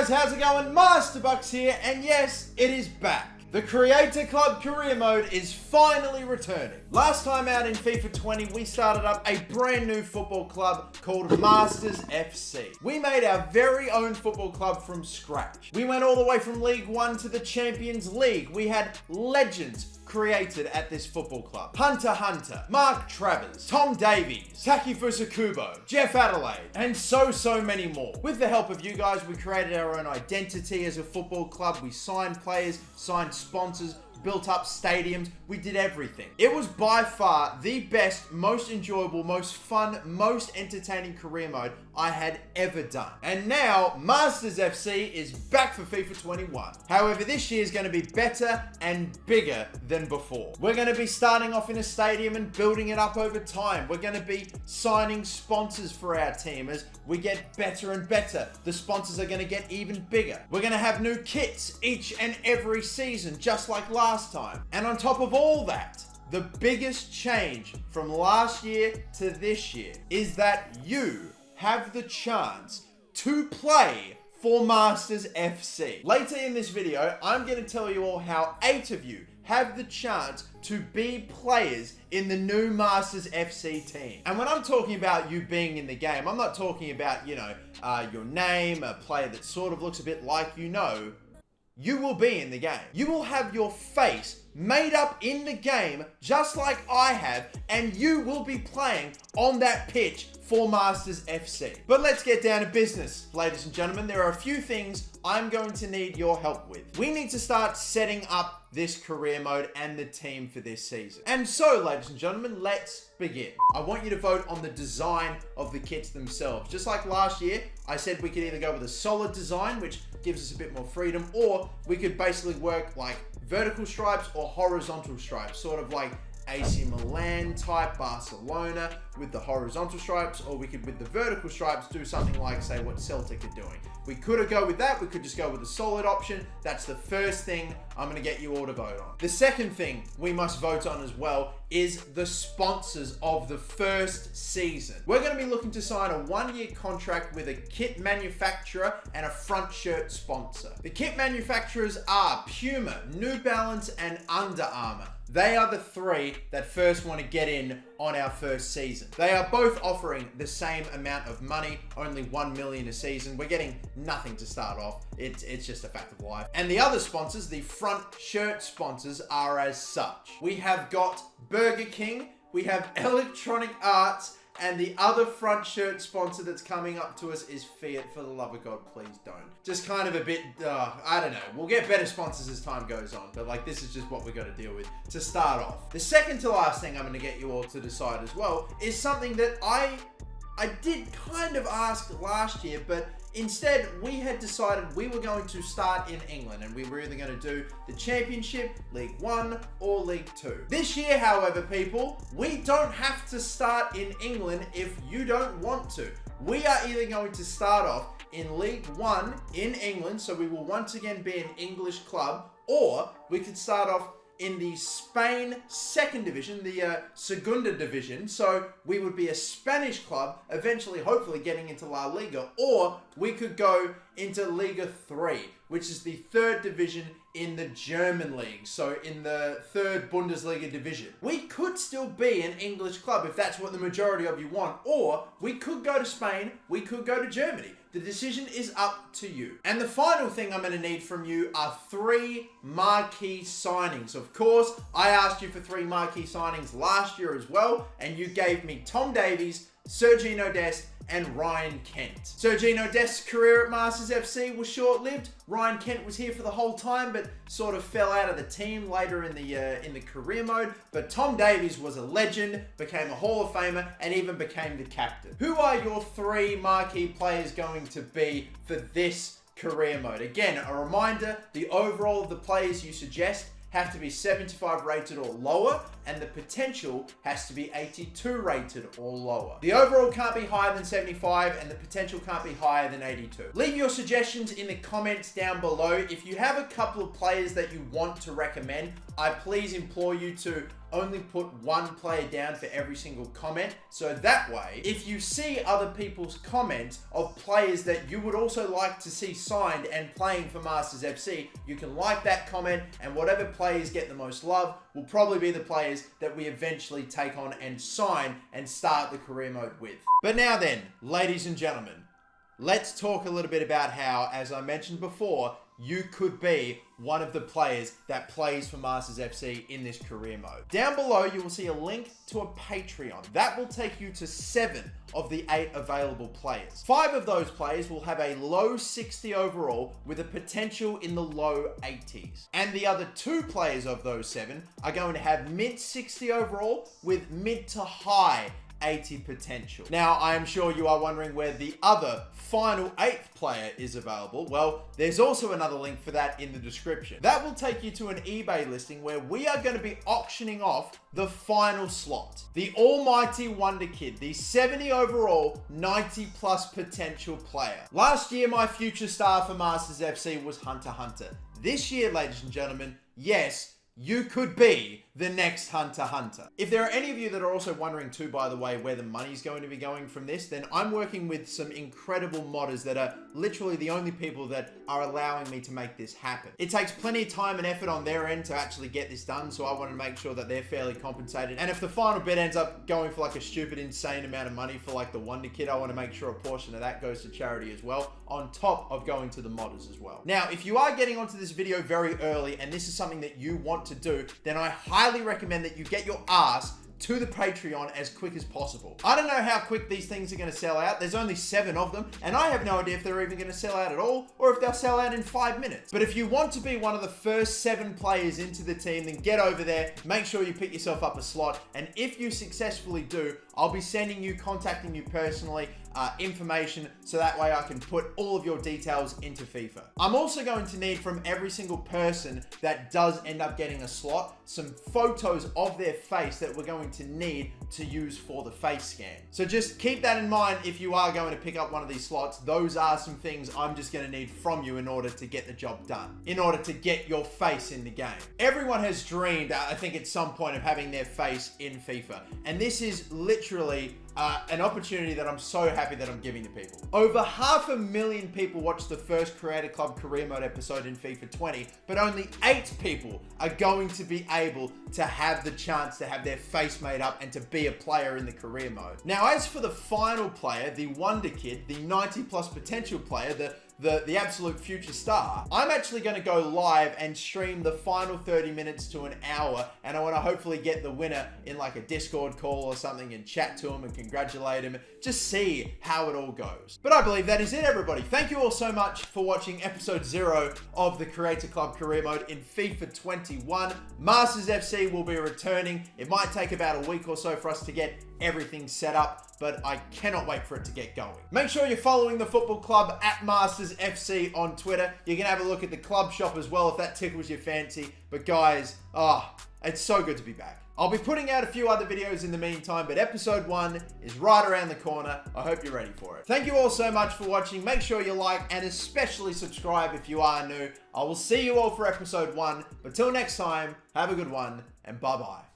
guys, how's it going? Master Bucks here, and yes, it is back. The Creator Club career mode is finally returning. Last time out in FIFA 20, we started up a brand new football club called Masters FC. We made our very own football club from scratch. We went all the way from League 1 to the Champions League. We had legends created at this football club. Hunter, Mark Travers, Tom Davies, Takefusa Kubo, Jeff Adelaide, and so many more. With the help of you guys, we created our own identity as a football club. We signed players, signed sponsors, built up stadiums, we did everything. It was by far the best, most enjoyable, most fun, most entertaining career mode I had ever done. And now, Masters FC is back for FIFA 21. However, this year is going to be better and bigger than before. We're going to be starting off in a stadium and building it up over time. We're going to be signing sponsors for our team as we get better and better. The sponsors are going to get even bigger. We're going to have new kits each and every season, just like last time. And on top of all that, the biggest change from last year to this year is that you have the chance to play for Masters FC. Later in this video, I'm going to tell you all how 8 of you have the chance to be players in the new Masters FC team. And when I'm talking about you being in the game, I'm not talking about, your name, a player that sort of looks a bit like you know. You will be in the game. You will have your face made up in the game, just like I have, and you will be playing on that pitch for Masters FC. But let's get down to business, ladies and gentlemen. There are a few things I'm going to need your help with. We need to start setting up this career mode and the team for this season. And so, ladies and gentlemen, let's begin. I want you to vote on the design of the kits themselves. Just like last year, I said we could either go with a solid design, which gives us a bit more freedom, or we could basically work like vertical stripes or horizontal stripes, sort of like AC Milan type, Barcelona with the horizontal stripes, or we could with the vertical stripes do something like, say, what Celtic are doing. We could go with that. We could just go with the solid option. That's the first thing I'm going to get you all to vote on. The second thing we must vote on as well is the sponsors of the first season. We're going to be looking to sign a 1-year contract with a kit manufacturer and a front shirt sponsor. The kit manufacturers are Puma, New Balance, and Under Armour. They are the 3 that first want to get in on our first season. They are both offering the same amount of money, only 1 million a season. We're getting nothing to start off. It's just a fact of life. And the other sponsors, the front shirt sponsors, are as such. We have got Burger King, we have Electronic Arts, and the other front shirt sponsor that's coming up to us is Fiat. For the love of God, please don't. Just kind of a bit, I don't know. We'll get better sponsors as time goes on, but like this is just what we got to deal with to start off. The second to last thing I'm going to get you all to decide as well is something that I did kind of ask last year, but instead, we had decided we were going to start in England, and we were either going to do the Championship, League 1, or League 2. This year, however, people, we don't have to start in England if you don't want to. We are either going to start off in League 1 in England, so we will once again be an English club, or we could start off in the Spain second division, the Segunda division. So we would be a Spanish club, eventually, hopefully getting into La Liga, or we could go into Liga 3, which is the third division in the German league. So in the third Bundesliga division. We could still be an English club if that's what the majority of you want, or we could go to Spain, we could go to Germany. The decision is up to you. And the final thing I'm going to need from you are 3 marquee signings. Of course, I asked you for 3 marquee signings last year as well, and you gave me Tom Davies, Sergiño Dest, and Ryan Kent. Sergiño Dest's career at Masters FC was short-lived. Ryan Kent was here for the whole time, but sort of fell out of the team later in the career mode. But Tom Davies was a legend, became a Hall of Famer, and even became the captain. Who are your 3 marquee players going to be for this career mode? Again, a reminder, the overall of the players you suggest have to be 75 rated or lower, and the potential has to be 82 rated or lower. The overall can't be higher than 75, and the potential can't be higher than 82. Leave your suggestions in the comments down below. If you have a couple of players that you want to recommend, I please implore you to only put one player down for every single comment. So that way, if you see other people's comments of players that you would also like to see signed and playing for Masters FC, you can like that comment, and whatever players get the most love will probably be the players that we eventually take on and sign and start the career mode with. But now then, ladies and gentlemen, let's talk a little bit about how, as I mentioned before, you could be one of the players that plays for Masters FC in this career mode. Down below, you will see a link to a Patreon. That will take you to 7 of the 8 available players. 5 of those players will have a low 60 overall with a potential in the low 80s. And the other 2 players of those 7 are going to have mid 60 overall with mid to high 80 potential. Now, I am sure you are wondering where the other final 8th player is available. Well, there's also another link for that in the description. That will take you to an eBay listing where we are going to be auctioning off the final slot. The almighty wonder kid, the 70 overall, 90 plus potential player. Last year, my future star for Masters FC was Hunter Hunter. This year, ladies and gentlemen, yes, you could be the next Hunter Hunter. If there are any of you that are also wondering too, by the way, where the money's going to be going from this, then I'm working with some incredible modders that are literally the only people that are allowing me to make this happen. It takes plenty of time and effort on their end to actually get this done, so I want to make sure that they're fairly compensated. And if the final bid ends up going for like a stupid, insane amount of money for like the Wonder Kid, I want to make sure a portion of that goes to charity as well, on top of going to the modders as well. Now, if you are getting onto this video very early and this is something that you want to do, then I highly recommend that you get your ass to the Patreon as quick as possible. I don't know how quick these things are going to sell out. There's only 7 of them, and I have no idea if they're even going to sell out at all, or if they'll sell out in 5 minutes. But if you want to be one of the first 7 players into the team, then get over there, make sure you pick yourself up a slot, and if you successfully do, I'll be contacting you personally, information, so that way I can put all of your details into FIFA. I'm also going to need from every single person that does end up getting a slot, some photos of their face that we're going to need to use for the face scan. So just keep that in mind if you are going to pick up one of these slots. Those are some things I'm just going to need from you in order to get the job done, in order to get your face in the game. Everyone has dreamed, I think at some point, of having their face in FIFA, and this is literally an opportunity that I'm so happy that I'm giving to people. Over 500,000 people watched the first Creator Club Career Mode episode in FIFA 20, but only 8 people are going to be able to have the chance to have their face made up and to be a player in the career mode. Now, as for the final player, the Wonder Kid, the 90 plus potential player, the absolute future star, I'm actually going to go live and stream the final 30 minutes to an hour, and I want to hopefully get the winner in like a Discord call or something and chat to him and congratulate him, just see how it all goes. But I believe that is it, everybody. Thank you all so much for watching episode 0 of the Creator Club Career Mode in FIFA 21. Masters FC will be returning. It might take about a week or so for us to get everything set up, but I cannot wait for it to get going. Make sure you're following the football club at Masters FC on Twitter. You can have a look at the club shop as well if that tickles your fancy. But guys, it's so good to be back. I'll be putting out a few other videos in the meantime, but episode 1 is right around the corner. I hope you're ready for it. Thank you all so much for watching. Make sure you like and especially subscribe if you are new. I will see you all for episode 1. But till next time, have a good one and bye-bye.